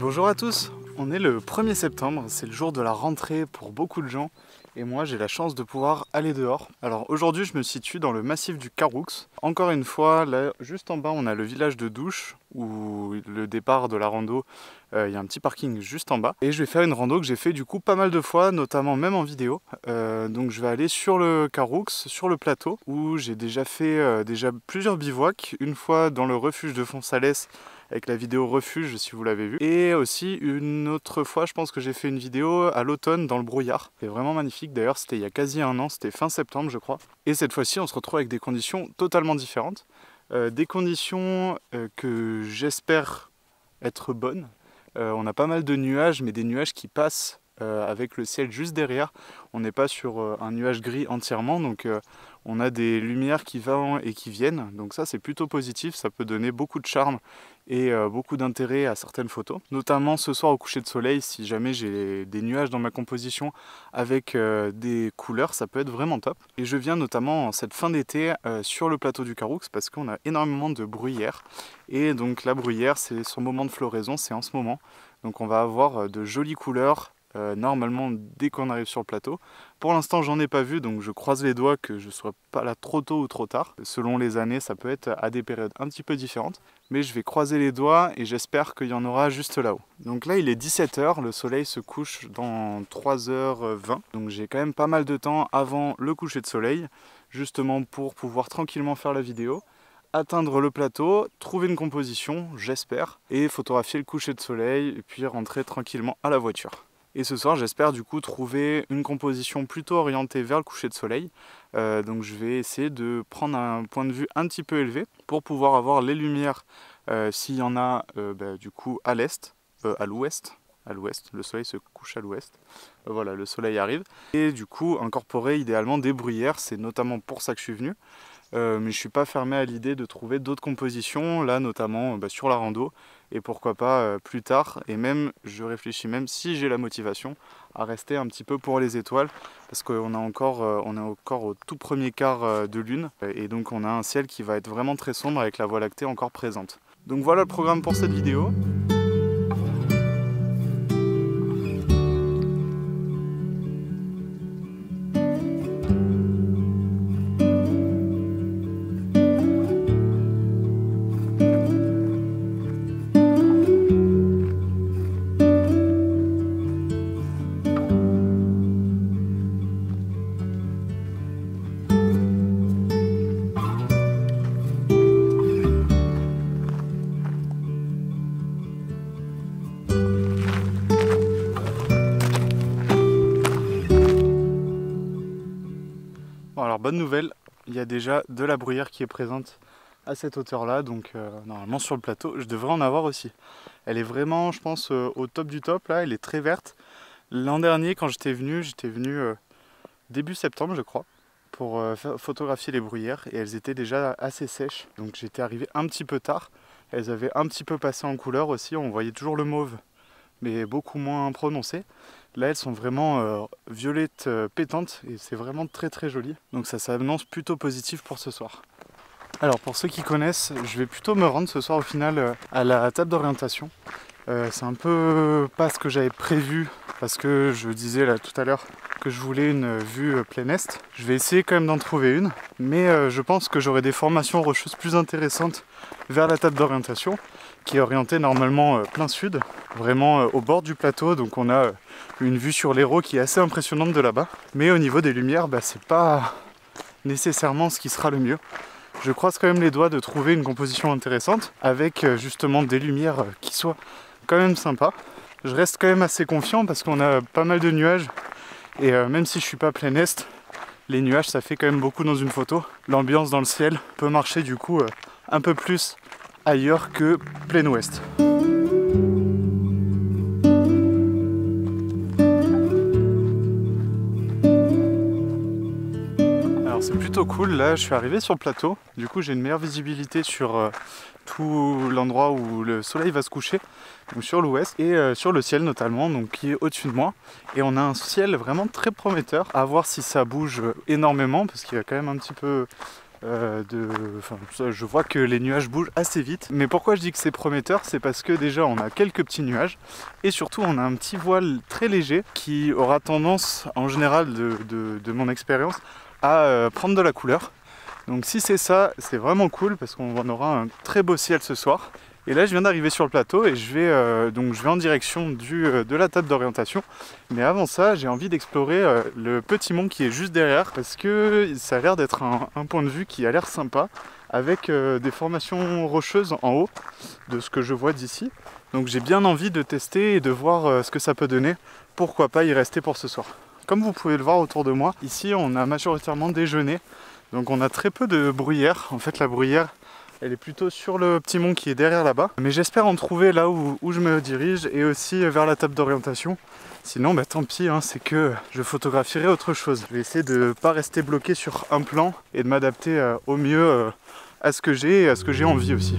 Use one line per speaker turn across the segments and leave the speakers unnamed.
Bonjour à tous, on est le 1er septembre, c'est le jour de la rentrée pour beaucoup de gens et moi j'ai la chance de pouvoir aller dehors. Alors aujourd'hui je me situe dans le massif du Caroux. Encore une fois, là juste en bas on a le village de Douche où le départ de la rando, il y a un petit parking juste en bas. Et je vais faire une rando que j'ai fait du coup pas mal de fois, notamment même en vidéo. Donc je vais aller sur le Caroux, sur le plateau où j'ai déjà fait plusieurs bivouacs. Une fois dans le refuge de Fonsalès avec la vidéo refuge si vous l'avez vu. Et aussi une autre fois je pense que j'ai fait une vidéo à l'automne dans le brouillard. C'est vraiment magnifique d'ailleurs, c'était il y a quasi un an, c'était fin septembre je crois. Et cette fois-ci on se retrouve avec des conditions totalement différentes. Des conditions que j'espère être bonnes. On a pas mal de nuages mais des nuages qui passent avec le ciel juste derrière. On n'est pas sur un nuage gris entièrement, donc on a des lumières qui vont et qui viennent, donc ça c'est plutôt positif, ça peut donner beaucoup de charme et beaucoup d'intérêt à certaines photos, notamment ce soir au coucher de soleil. Si jamais j'ai des nuages dans ma composition avec des couleurs, ça peut être vraiment top. Et je viens notamment en cette fin d'été sur le plateau du Caroux parce qu'on a énormément de bruyères, et donc la bruyère c'est son moment de floraison, c'est en ce moment, donc on va avoir de jolies couleurs normalement dès qu'on arrive sur le plateau. Pour l'instant j'en ai pas vu, donc je croise les doigts que je ne sois pas là trop tôt ou trop tard. Selon les années ça peut être à des périodes un petit peu différentes, mais je vais croiser les doigts et j'espère qu'il y en aura juste là-haut. Donc là il est 17 h, le soleil se couche dans 3h20, donc j'ai quand même pas mal de temps avant le coucher de soleil, justement pour pouvoir tranquillement faire la vidéo, atteindre le plateau, trouver une composition, j'espère, et photographier le coucher de soleil et puis rentrer tranquillement à la voiture. Et ce soir, j'espère du coup trouver une composition plutôt orientée vers le coucher de soleil. Donc je vais essayer de prendre un point de vue un petit peu élevé pour pouvoir avoir les lumières, s'il y en a du coup à l'est, à l'ouest. À l'ouest, le soleil se couche à l'ouest. Voilà, le soleil arrive. Et du coup, incorporer idéalement des bruyères, c'est notamment pour ça que je suis venu. Mais je ne suis pas fermé à l'idée de trouver d'autres compositions, là notamment sur la rando, et pourquoi pas plus tard, et même je réfléchis même si j'ai la motivation à rester un petit peu pour les étoiles, parce qu'on est encore au tout premier quart de lune, et donc on a un ciel qui va être vraiment très sombre avec la Voie lactée encore présente. Donc voilà le programme pour cette vidéo. Bon, alors bonne nouvelle, il y a déjà de la bruyère qui est présente à cette hauteur là, donc normalement sur le plateau je devrais en avoir aussi. Elle est vraiment, je pense, au top du top là, elle est très verte. L'an dernier quand j'étais venu début septembre je crois, pour photographier les bruyères, et elles étaient déjà assez sèches, donc j'étais arrivé un petit peu tard. Elles avaient un petit peu passé en couleur aussi, on voyait toujours le mauve mais beaucoup moins prononcé. Là elles sont vraiment violettes pétantes et c'est vraiment très très joli. Donc ça s'annonce plutôt positif pour ce soir. Alors pour ceux qui connaissent, je vais plutôt me rendre ce soir au final à la table d'orientation. C'est un peu pas ce que j'avais prévu parce que je disais là tout à l'heure que je voulais une vue plein est. Je vais essayer quand même d'en trouver une, mais je pense que j'aurai des formations rocheuses plus intéressantes vers la table d'orientation qui est orientée normalement plein sud, vraiment au bord du plateau, donc on a une vue sur l'Hérault qui est assez impressionnante de là-bas. Mais au niveau des lumières, c'est pas nécessairement ce qui sera le mieux. Je croise quand même les doigts de trouver une composition intéressante avec justement des lumières qui soient quand même sympas. Je reste quand même assez confiant parce qu'on a pas mal de nuages et même si je suis pas plein est, les nuages ça fait quand même beaucoup dans une photo. L'ambiance dans le ciel peut marcher du coup un peu plus ailleurs que plein ouest. Alors c'est plutôt cool, là je suis arrivé sur le plateau, du coup j'ai une meilleure visibilité sur tout l'endroit où le soleil va se coucher, donc sur l'ouest et sur le ciel notamment, donc qui est au-dessus de moi, et on a un ciel vraiment très prometteur, à voir si ça bouge énormément parce qu'il y a quand même un petit peu je vois que les nuages bougent assez vite. Mais pourquoi je dis que c'est prometteur? C'est parce que déjà on a quelques petits nuages et surtout on a un petit voile très léger qui aura tendance, en général de mon expérience, à prendre de la couleur. Donc si c'est ça, c'est vraiment cool parce qu'on aura un très beau ciel ce soir. Et là je viens d'arriver sur le plateau et je vais en direction de la table d'orientation. Mais avant ça, j'ai envie d'explorer le petit mont qui est juste derrière parce que ça a l'air d'être un point de vue qui a l'air sympa avec des formations rocheuses en haut de ce que je vois d'ici. Donc j'ai bien envie de tester et de voir ce que ça peut donner. Pourquoi pas y rester pour ce soir. Comme vous pouvez le voir autour de moi, ici on a majoritairement déjeuné. Donc on a très peu de bruyère. En fait la bruyère, elle est plutôt sur le petit mont qui est derrière là-bas. Mais j'espère en trouver là où je me dirige et aussi vers la table d'orientation. Sinon, tant pis, hein, c'est que je photographierai autre chose. Je vais essayer de ne pas rester bloqué sur un plan et de m'adapter au mieux à ce que j'ai et à ce que j'ai envie aussi.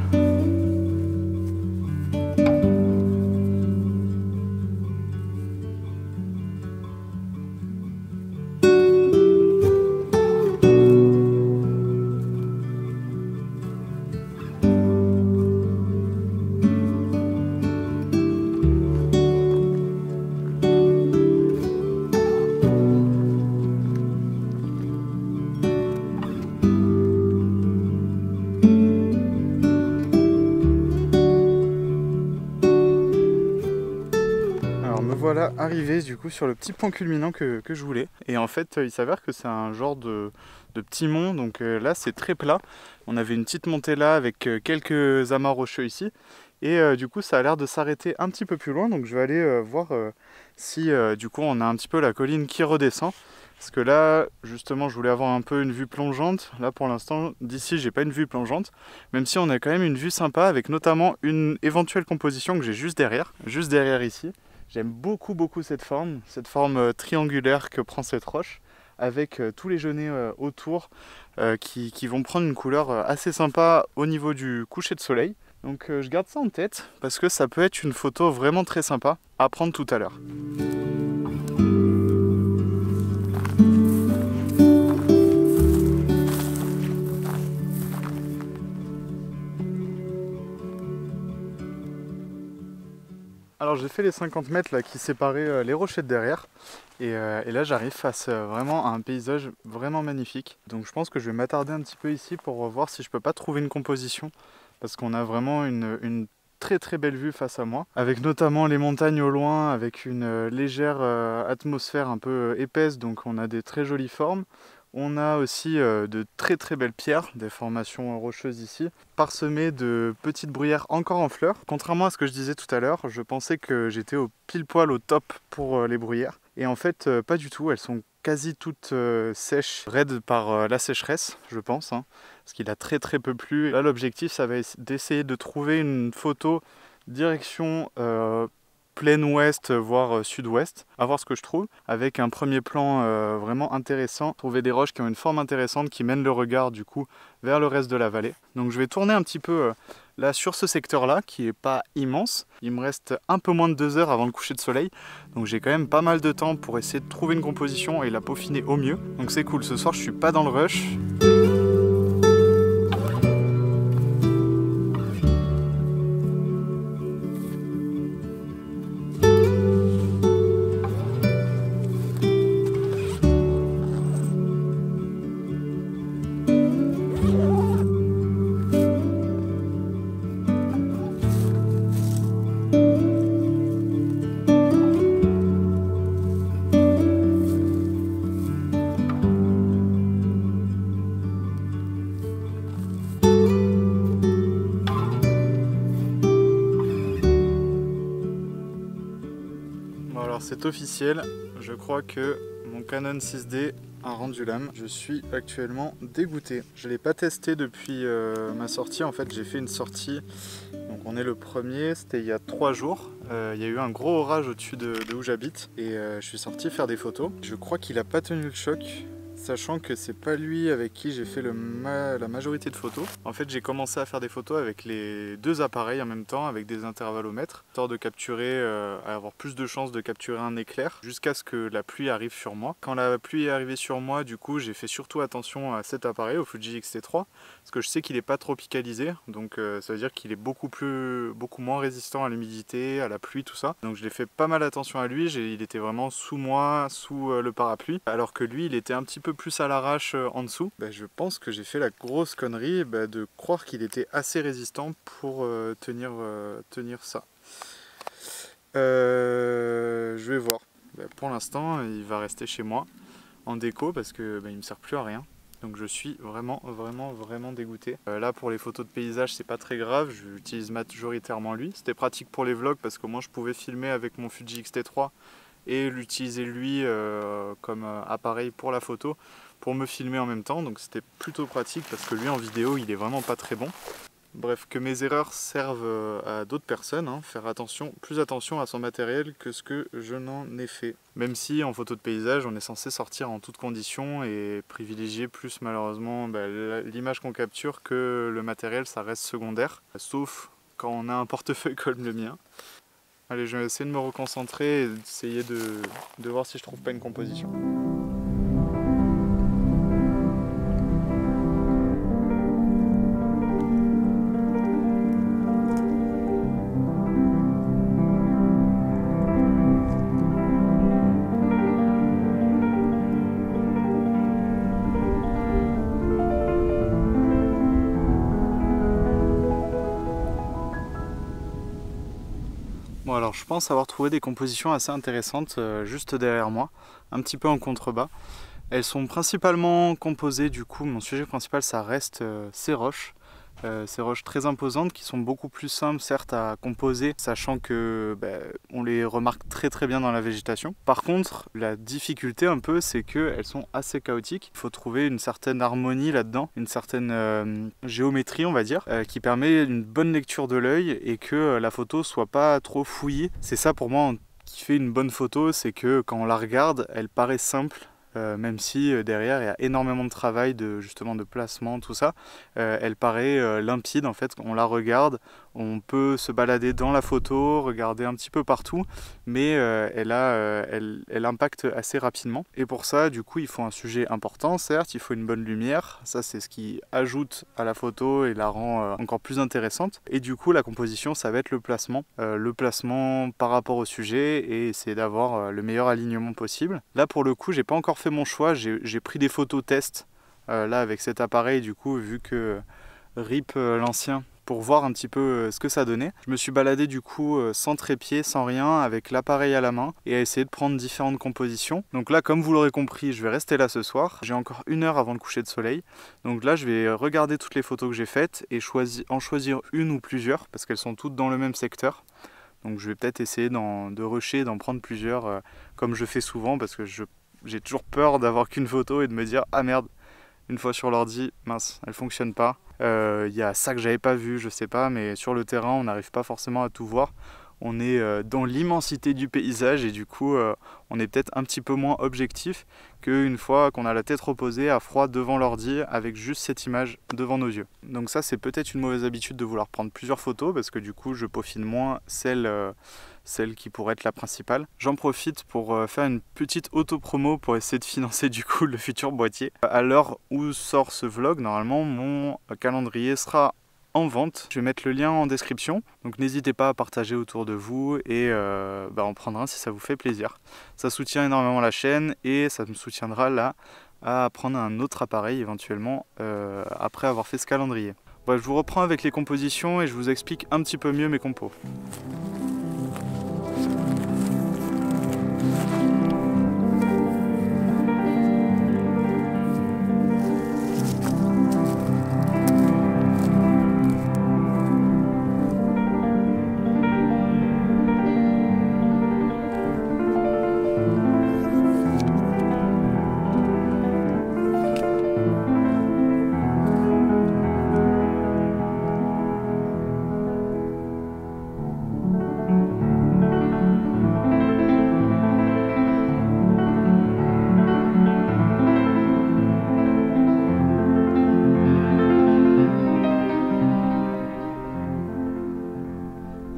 Voilà arrivé du coup sur le petit point culminant que je voulais, et en fait il s'avère que c'est un genre de petit mont, donc là c'est très plat. On avait une petite montée là avec quelques amas rocheux ici et du coup ça a l'air de s'arrêter un petit peu plus loin, donc je vais aller voir si du coup on a un petit peu la colline qui redescend, parce que là justement je voulais avoir un peu une vue plongeante. Là pour l'instant d'ici j'ai pas une vue plongeante, même si on a quand même une vue sympa avec notamment une éventuelle composition que j'ai juste derrière ici. J'aime beaucoup cette forme triangulaire que prend cette roche, avec tous les genêts autour qui vont prendre une couleur assez sympa au niveau du coucher de soleil. Donc je garde ça en tête parce que ça peut être une photo vraiment très sympa à prendre tout à l'heure. Alors j'ai fait les 50 mètres là, qui séparaient les rochers de derrière et là j'arrive face vraiment à un paysage vraiment magnifique. Donc je pense que je vais m'attarder un petit peu ici pour voir si je peux pas trouver une composition, parce qu'on a vraiment une très belle vue face à moi, avec notamment les montagnes au loin, avec une légère atmosphère un peu épaisse, donc on a des très jolies formes. On a aussi de très belles pierres, des formations rocheuses ici, parsemées de petites bruyères encore en fleurs. Contrairement à ce que je disais tout à l'heure, je pensais que j'étais pile poil au top pour les bruyères. Et en fait, pas du tout, elles sont quasi toutes sèches, raides par la sécheresse, je pense, hein, parce qu'il a très peu plu. Là, l'objectif, ça va être d'essayer de trouver une photo direction plein ouest, voire sud-ouest, à voir ce que je trouve, avec un premier plan vraiment intéressant, trouver des roches qui ont une forme intéressante, qui mènent le regard du coup vers le reste de la vallée. Donc je vais tourner un petit peu là sur ce secteur-là, qui est pas immense. Il me reste un peu moins de 2 heures avant le coucher de soleil, donc j'ai quand même pas mal de temps pour essayer de trouver une composition et la peaufiner au mieux. Donc c'est cool, ce soir je suis pas dans le rush. C'est officiel, je crois que mon Canon 6D a rendu l'âme. Je suis actuellement dégoûté. Je ne l'ai pas testé depuis ma sortie. En fait, j'ai fait une sortie, donc on est le premier, c'était il y a 3 jours. Il y a eu un gros orage au-dessus de où j'habite et je suis sorti faire des photos. Je crois qu'il n'a pas tenu le choc. Sachant que c'est pas lui avec qui j'ai fait la majorité de photos. En fait, j'ai commencé à faire des photos avec les deux appareils en même temps, avec des intervallomètres, histoire de capturer, avoir plus de chances de capturer un éclair, jusqu'à ce que la pluie arrive sur moi. Quand la pluie est arrivée sur moi, du coup, j'ai fait surtout attention à cet appareil, au Fuji X-T3, parce que je sais qu'il n'est pas tropicalisé, donc ça veut dire qu'il est beaucoup moins résistant à l'humidité, à la pluie, tout ça. Donc je l'ai fait pas mal attention à lui, il était vraiment sous moi, sous le parapluie, alors que lui, il était un petit peu plus à l'arrache en dessous. Je pense que j'ai fait la grosse connerie de croire qu'il était assez résistant pour tenir ça. Je vais voir. Pour l'instant, il va rester chez moi en déco parce que il me sert plus à rien. Donc je suis vraiment dégoûté. Là pour les photos de paysage c'est pas très grave, j'utilise majoritairement lui. C'était pratique pour les vlogs parce qu'au moins je pouvais filmer avec mon Fuji X-T3 et l'utiliser lui comme appareil pour la photo, pour me filmer en même temps, donc c'était plutôt pratique parce que lui en vidéo il est vraiment pas très bon. Bref, que mes erreurs servent à d'autres personnes, hein, faire plus attention à son matériel que ce que je n'en ai fait. Même si en photo de paysage on est censé sortir en toutes conditions et privilégier plus malheureusement l'image qu'on capture que le matériel, ça reste secondaire, sauf quand on a un portefeuille comme le mien. Allez, je vais essayer de me reconcentrer et d'essayer de voir si je trouve pas une composition. Bon alors je pense avoir trouvé des compositions assez intéressantes juste derrière moi, un petit peu en contrebas. Elles sont principalement composées, du coup mon sujet principal ça reste ces roches très imposantes qui sont beaucoup plus simples certes à composer, sachant que on les remarque très bien dans la végétation. Par contre la difficulté un peu c'est qu'elles sont assez chaotiques, il faut trouver une certaine harmonie là-dedans, une certaine géométrie on va dire, qui permet une bonne lecture de l'œil et que la photo soit pas trop fouillie. C'est ça pour moi qui fait une bonne photo, c'est que quand on la regarde elle paraît simple. Même si derrière il y a énormément de travail justement de placement, tout ça, elle paraît limpide en fait, on la regarde, on peut se balader dans la photo, regarder un petit peu partout, mais elle impacte assez rapidement. Et pour ça, du coup, il faut un sujet important, certes, il faut une bonne lumière, ça c'est ce qui ajoute à la photo et la rend encore plus intéressante. Et du coup, la composition, ça va être le placement par rapport au sujet et essayer d'avoir le meilleur alignement possible. Là, pour le coup, j'ai pas encore fait mon choix, j'ai pris des photos test là avec cet appareil, du coup, vu que RIP l'ancien, pour voir un petit peu ce que ça donnait. Je me suis baladé du coup sans trépied, sans rien, avec l'appareil à la main et à essayer de prendre différentes compositions. Donc là, comme vous l'aurez compris, je vais rester là ce soir. J'ai encore 1 heure avant le coucher de soleil. Donc là, je vais regarder toutes les photos que j'ai faites et en choisir une ou plusieurs parce qu'elles sont toutes dans le même secteur. Donc je vais peut-être essayer de rusher, d'en prendre plusieurs comme je fais souvent parce que j'ai toujours peur d'avoir qu'une photo et de me dire « Ah merde !» Une fois sur l'ordi, mince, elle fonctionne pas. Y a ça que j'avais pas vu, je sais pas, mais sur le terrain, on n'arrive pas forcément à tout voir. On est dans l'immensité du paysage et du coup, on est peut-être un petit peu moins objectif qu'une fois qu'on a la tête reposée à froid devant l'ordi avec juste cette image devant nos yeux. Donc ça, c'est peut-être une mauvaise habitude de vouloir prendre plusieurs photos parce que du coup, je peaufine moins celle qui pourrait être la principale. J'en profite pour faire une petite auto-promo pour essayer de financer du coup le futur boîtier. À l'heure où sort ce vlog, normalement mon calendrier sera en vente. Je vais mettre le lien en description, donc n'hésitez pas à partager autour de vous et en prendre un si ça vous fait plaisir. Ça soutient énormément la chaîne et ça me soutiendra là à prendre un autre appareil éventuellement après avoir fait ce calendrier. Bref, je vous reprends avec les compositions et je vous explique un petit peu mieux mes compos.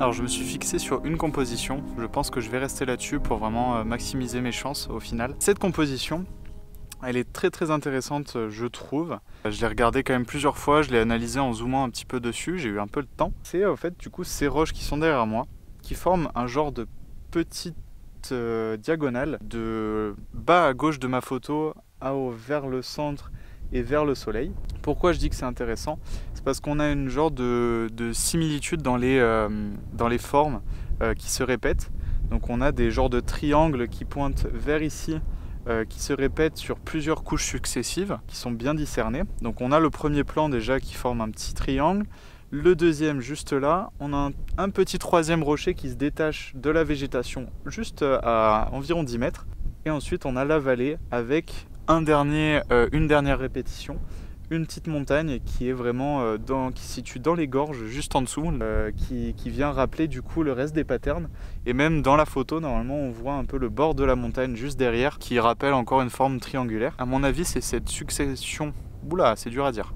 Alors je me suis fixé sur une composition, je pense que je vais rester là-dessus pour vraiment maximiser mes chances au final. Cette composition, elle est très intéressante je trouve. Je l'ai regardée quand même plusieurs fois, je l'ai analysée en zoomant un petit peu dessus, j'ai eu un peu de temps. C'est en fait du coup ces roches qui sont derrière moi, qui forment un genre de petite diagonale de bas à gauche de ma photo vers le centre et vers le soleil. Pourquoi je dis que c'est intéressant? C'est parce qu'on a une genre de similitude dans les formes qui se répètent. Donc on a des genres de triangles qui pointent vers ici, qui se répètent sur plusieurs couches successives, qui sont bien discernées. Donc on a le premier plan déjà qui forme un petit triangle, le deuxième juste là, on a un petit troisième rocher qui se détache de la végétation juste à environ 10 mètres. Et ensuite on a la vallée avec une dernière répétition, une petite montagne qui est vraiment qui se situe dans les gorges juste en dessous, qui vient rappeler du coup le reste des patterns. Et même dans la photo normalement on voit un peu le bord de la montagne juste derrière qui rappelle encore une forme triangulaire. À mon avis c'est cette succession, oula c'est dur à dire,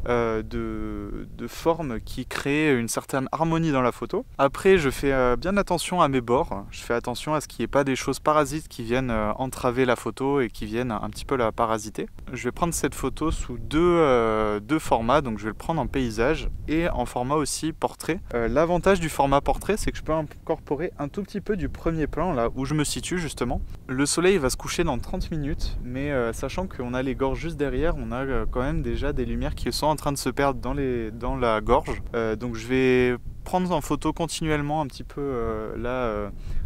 de formes qui créent une certaine harmonie dans la photo. Après je fais bien attention à mes bords, je fais attention à ce qu'il n'y ait pas des choses parasites qui viennent entraver la photo et qui viennent un petit peu la parasiter. Je vais prendre cette photo sous deux formats, donc je vais le prendre en paysage et en format aussi portrait. L'avantage du format portrait c'est que je peux incorporer un tout petit peu du premier plan là où je me situe justement. Le soleil va se coucher dans 30 minutes mais sachant qu'on a les gorges juste derrière, on a quand même déjà des lumières qui sont en train de se perdre dans la gorge. Donc je vais prendre en photo continuellement un petit peu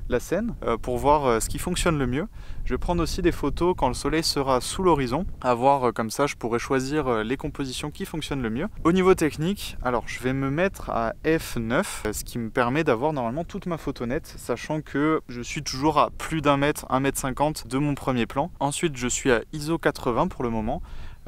la scène pour voir ce qui fonctionne le mieux. Je vais prendre aussi des photos quand le soleil sera sous l'horizon, à voir comme ça je pourrai choisir les compositions qui fonctionnent le mieux. Au niveau technique, alors je vais me mettre à f9, ce qui me permet d'avoir normalement toute ma photo nette, sachant que je suis toujours à plus d'1 mètre, 1,50 m de mon premier plan. Ensuite je suis à ISO 80 pour le moment.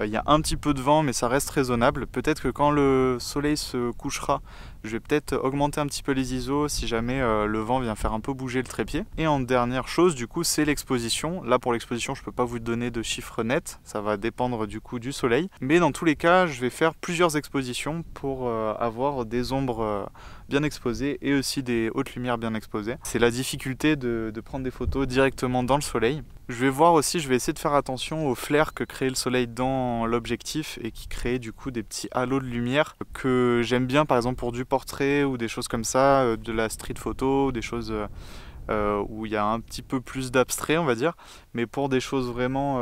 Il y a un petit peu de vent mais ça reste raisonnable. Peut-être que quand le soleil se couchera, je vais peut-être augmenter un petit peu les ISO si jamais le vent vient faire un peu bouger le trépied. Et en dernière chose du coup c'est l'exposition. Là pour l'exposition je peux pas vous donner de chiffres nets, ça va dépendre du coup du soleil. Mais dans tous les cas je vais faire plusieurs expositions pour avoir des ombres bien exposées et aussi des hautes lumières bien exposées. C'est la difficulté de prendre des photos directement dans le soleil. Je vais voir aussi, je vais essayer de faire attention aux flares que crée le soleil dans l'objectif et qui crée du coup des petits halos de lumière que j'aime bien par exemple pour du portrait ou des choses comme ça, de la street photo, des choses où il y a un petit peu plus d'abstrait on va dire, mais pour des choses vraiment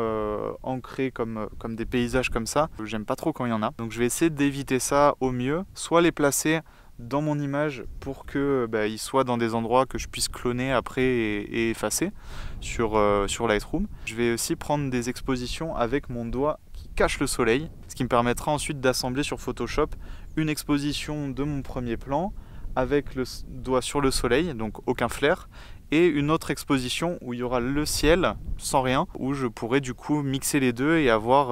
ancrées comme des paysages comme ça, j'aime pas trop quand il y en a. Donc je vais essayer d'éviter ça au mieux, soit les placer dans mon image pour que ils soient dans des endroits que je puisse cloner après et effacer sur Lightroom. Je vais aussi prendre des expositions avec mon doigt qui cache le soleil, ce qui me permettra ensuite d'assembler sur Photoshop une exposition de mon premier plan avec le doigt sur le soleil, donc aucun flair, et une autre exposition où il y aura le ciel sans rien, où je pourrai du coup mixer les deux et avoir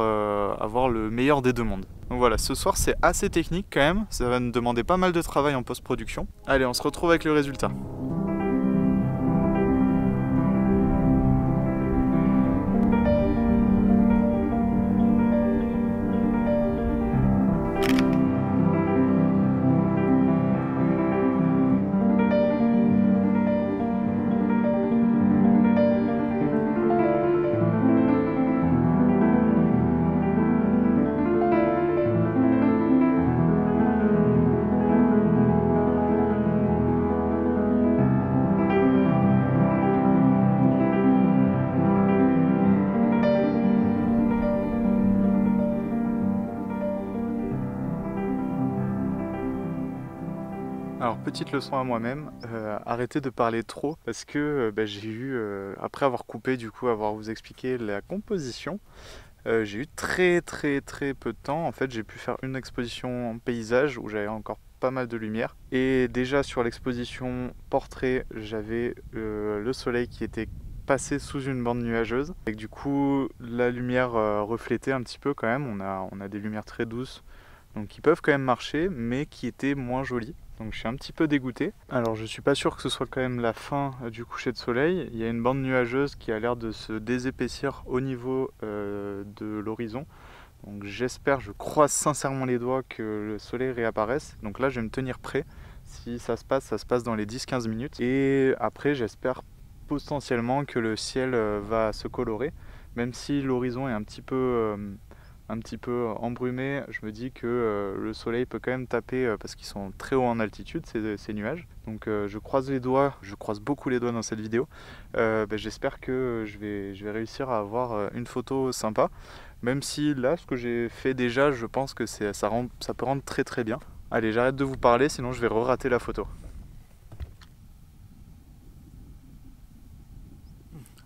le meilleur des deux mondes. Donc voilà, ce soir c'est assez technique quand même, ça va me demander pas mal de travail en post-production. Allez, on se retrouve avec le résultat. Alors petite leçon à moi-même, arrêtez de parler trop parce que j'ai eu, après avoir coupé du coup, avoir vous expliqué la composition, j'ai eu très peu de temps. En fait j'ai pu faire une exposition en paysage où j'avais encore pas mal de lumière. Et déjà sur l'exposition portrait, j'avais le soleil qui était passé sous une bande nuageuse. Et du coup la lumière reflétait un petit peu quand même, on a des lumières très douces. Donc qui peuvent quand même marcher mais qui étaient moins jolies. Donc je suis un petit peu dégoûté. Alors je suis pas sûr que ce soit quand même la fin du coucher de soleil. Il y a une bande nuageuse qui a l'air de se désépaissir au niveau de l'horizon. Donc j'espère, je croise sincèrement les doigts que le soleil réapparaisse. Donc là je vais me tenir prêt. Si ça se passe dans les 10-15 minutes. Et après, j'espère potentiellement que le ciel va se colorer. Même si l'horizon est un petit peu embrumé, je me dis que le soleil peut quand même taper parce qu'ils sont très haut en altitude, ces nuages. Donc je croise les doigts, je croise beaucoup les doigts dans cette vidéo. J'espère que je vais réussir à avoir une photo sympa. Même si là, ce que j'ai fait déjà, je pense que ça peut rendre très très bien. Allez, j'arrête de vous parler, sinon je vais re-rater la photo.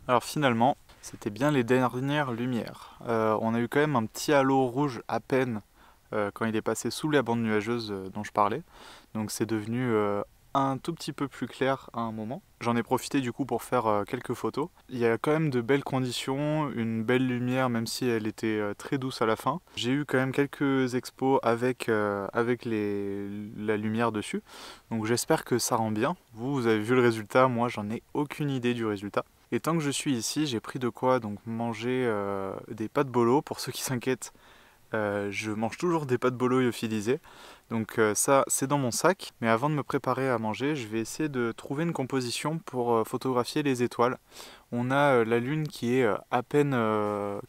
Alors finalement, c'était bien les dernières lumières. On a eu quand même un petit halo rouge à peine quand il est passé sous la bande nuageuse dont je parlais. Donc c'est devenu un tout petit peu plus clair à un moment. J'en ai profité du coup pour faire quelques photos. Il y a quand même de belles conditions, une belle lumière même si elle était très douce à la fin. J'ai eu quand même quelques expos avec la lumière dessus. Donc j'espère que ça rend bien. Vous avez vu le résultat, moi j'en ai aucune idée du résultat. Et tant que je suis ici, j'ai pris de quoi donc manger des pâtes bolo. Pour ceux qui s'inquiètent, je mange toujours des pâtes bolo lyophilisées. Donc ça, c'est dans mon sac. Mais avant de me préparer à manger, je vais essayer de trouver une composition pour photographier les étoiles. On a la lune qui est à peine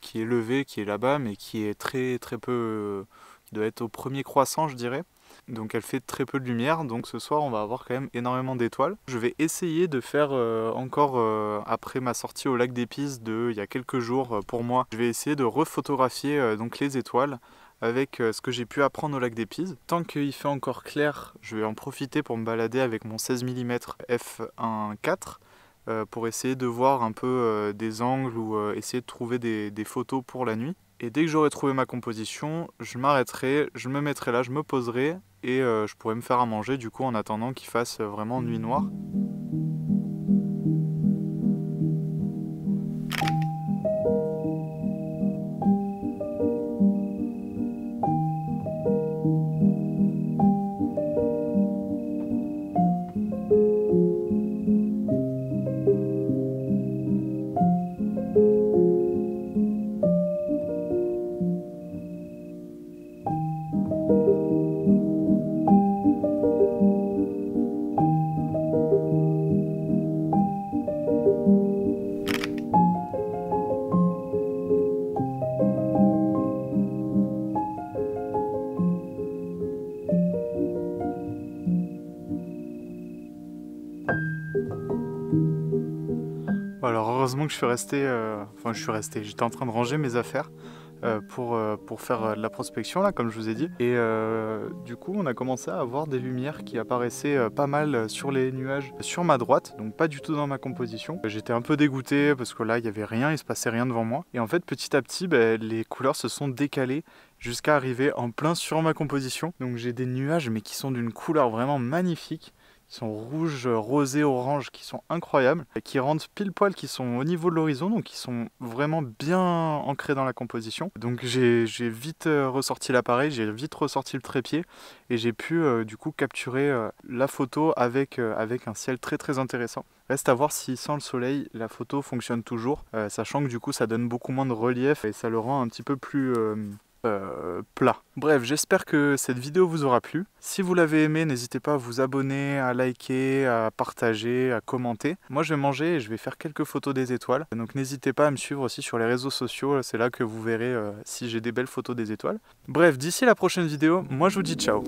qui est levée, qui est là-bas, mais qui est très très peu, qui doit être au premier croissant, je dirais. Donc elle fait très peu de lumière, donc ce soir on va avoir quand même énormément d'étoiles. Je vais essayer de faire encore après ma sortie au lac des Pises il y a quelques jours pour moi, je vais essayer de refotographier donc les étoiles avec ce que j'ai pu apprendre au lac des Pises. Tant qu'il fait encore clair, je vais en profiter pour me balader avec mon 16 mm f1.4 pour essayer de voir un peu des angles ou essayer de trouver des photos pour la nuit. Et dès que j'aurai trouvé ma composition, je m'arrêterai, je me mettrai là, je me poserai et je pourrai me faire à manger du coup en attendant qu'il fasse vraiment nuit noire. Alors heureusement que je suis resté, j'étais en train de ranger mes affaires pour faire de la prospection là comme je vous ai dit. Et du coup on a commencé à avoir des lumières qui apparaissaient pas mal sur les nuages sur ma droite, donc pas du tout dans ma composition. J'étais un peu dégoûté parce que là il n'y avait rien, il se passait rien devant moi. Et en fait petit à petit les couleurs se sont décalées jusqu'à arriver en plein sur ma composition. Donc j'ai des nuages mais qui sont d'une couleur vraiment magnifique. Qui sont rouges, rosés, orange, qui sont incroyables, qui rentrent pile poil, qui sont au niveau de l'horizon, donc qui sont vraiment bien ancrés dans la composition. Donc j'ai vite ressorti l'appareil, j'ai vite ressorti le trépied et j'ai pu du coup capturer la photo avec un ciel très très intéressant. Reste à voir si sans le soleil la photo fonctionne toujours, sachant que du coup ça donne beaucoup moins de relief et ça le rend un petit peu plus plat. Bref, j'espère que cette vidéo vous aura plu. Si vous l'avez aimé, n'hésitez pas à vous abonner, à liker, à partager, à commenter. Moi je vais manger et je vais faire quelques photos des étoiles. Donc n'hésitez pas à me suivre aussi sur les réseaux sociaux. C'est là que vous verrez si j'ai des belles photos des étoiles. Bref, d'ici la prochaine vidéo, moi je vous dis ciao.